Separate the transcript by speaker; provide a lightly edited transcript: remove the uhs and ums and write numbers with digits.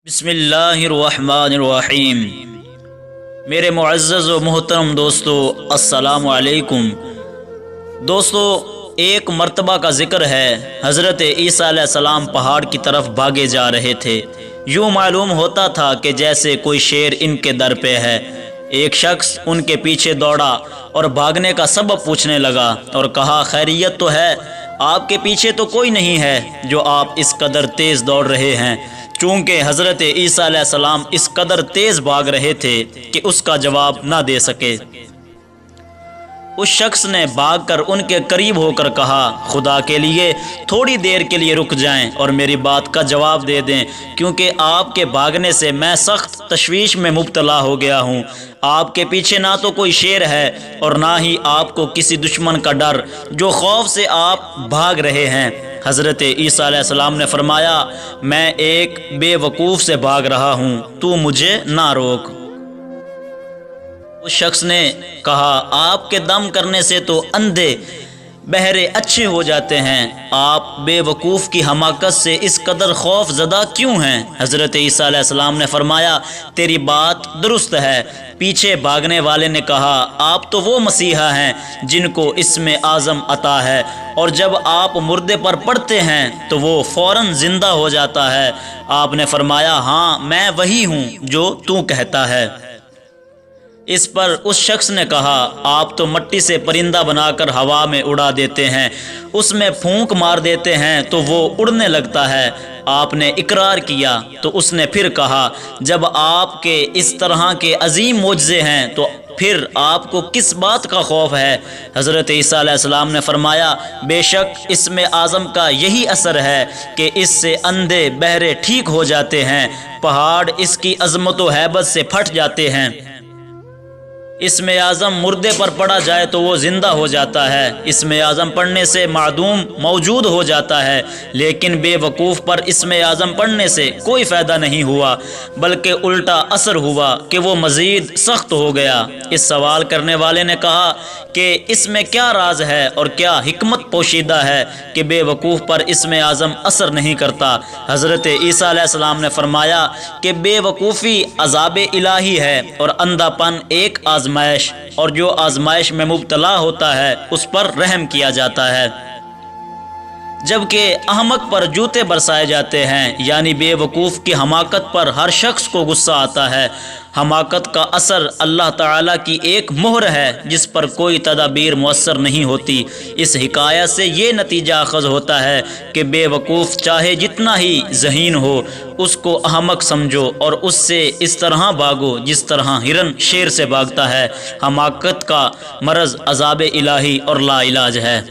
Speaker 1: بسم اللہ الرحمن الرحیم۔ میرے معزز و محترم دوستو، السلام علیکم۔ دوستو، ایک مرتبہ کا ذکر ہے، حضرت عیسیٰ علیہ السلام پہاڑ کی طرف بھاگے جا رہے تھے۔ یوں معلوم ہوتا تھا کہ جیسے کوئی شیر ان کے در پہ ہے۔ ایک شخص ان کے پیچھے دوڑا اور بھاگنے کا سبب پوچھنے لگا اور کہا، خیریت تو ہے؟ آپ کے پیچھے تو کوئی نہیں ہے جو آپ اس قدر تیز دوڑ رہے ہیں۔ چونکہ حضرت عیسیٰ علیہ السلام اس قدر تیز بھاگ رہے تھے کہ اس کا جواب نہ دے سکے۔ اس شخص نے بھاگ کر ان کے قریب ہو کر کہا، خدا کے لیے تھوڑی دیر کے لیے رک جائیں اور میری بات کا جواب دے دیں، کیونکہ آپ کے بھاگنے سے میں سخت تشویش میں مبتلا ہو گیا ہوں۔ آپ کے پیچھے نہ تو کوئی شیر ہے اور نہ ہی آپ کو کسی دشمن کا ڈر جو خوف سے آپ بھاگ رہے ہیں۔ حضرت عیسیٰ علیہ السلام نے فرمایا، میں ایک بے وقوف سے بھاگ رہا ہوں، تو مجھے نہ روک۔ اس شخص نے کہا، آپ کے دم کرنے سے تو اندھے بہرے اچھے ہو جاتے ہیں، آپ بے وقوف کی حماقت سے اس قدر خوف زدہ کیوں ہیں؟ حضرت عیسیٰ علیہ السلام نے فرمایا، تیری بات درست ہے۔ پیچھے بھاگنے والے نے کہا، آپ تو وہ مسیحا ہیں جن کو اسم اعظم عطا ہے، اور جب آپ مردے پر پڑتے ہیں تو وہ فوراً زندہ ہو جاتا ہے۔ آپ نے فرمایا، ہاں میں وہی ہوں جو تو کہتا ہے۔ اس پر اس شخص نے کہا، آپ تو مٹی سے پرندہ بنا کر ہوا میں اڑا دیتے ہیں، اس میں پھونک مار دیتے ہیں تو وہ اڑنے لگتا ہے۔ آپ نے اقرار کیا تو اس نے پھر کہا، جب آپ کے اس طرح کے عظیم معجزے ہیں تو پھر آپ کو کس بات کا خوف ہے؟ حضرت عیسیٰ علیہ السلام نے فرمایا، بے شک اسم اعظم کا یہی اثر ہے کہ اس سے اندھے بہرے ٹھیک ہو جاتے ہیں، پہاڑ اس کی عظمت و ہیبت سے پھٹ جاتے ہیں۔ اسم اعظم مردے پر پڑا جائے تو وہ زندہ ہو جاتا ہے، اسم اعظم پڑھنے سے معدوم موجود ہو جاتا ہے، لیکن بے وقوف پر اسم اعظم پڑھنے سے کوئی فائدہ نہیں ہوا، بلکہ الٹا اثر ہوا کہ وہ مزید سخت ہو گیا۔ اس سوال کرنے والے نے کہا کہ اس میں کیا راز ہے اور کیا حکمت پوشیدہ ہے کہ بے وقوف پر اسم اعظم اثر نہیں کرتا؟ حضرت عیسیٰ علیہ السلام نے فرمایا کہ بے وقوفی عذاب الہی ہے اور اندھا پن ایک آزمائش، اور جو آزمائش میں مبتلا ہوتا ہے اس پر رحم کیا جاتا ہے، جبکہ احمق پر جوتے برسائے جاتے ہیں، یعنی بے وقوف کی حماقت پر ہر شخص کو غصہ آتا ہے۔ حماقت کا اثر اللہ تعالیٰ کی ایک مہر ہے جس پر کوئی تدابیر مؤثر نہیں ہوتی۔ اس حکایت سے یہ نتیجہ اخذ ہوتا ہے کہ بے وقوف چاہے جتنا ہی ذہین ہو، اس کو احمق سمجھو اور اس سے اس طرح بھاگو جس طرح ہرن شیر سے بھاگتا ہے۔ حماقت کا مرض عذاب الہی اور لا علاج ہے۔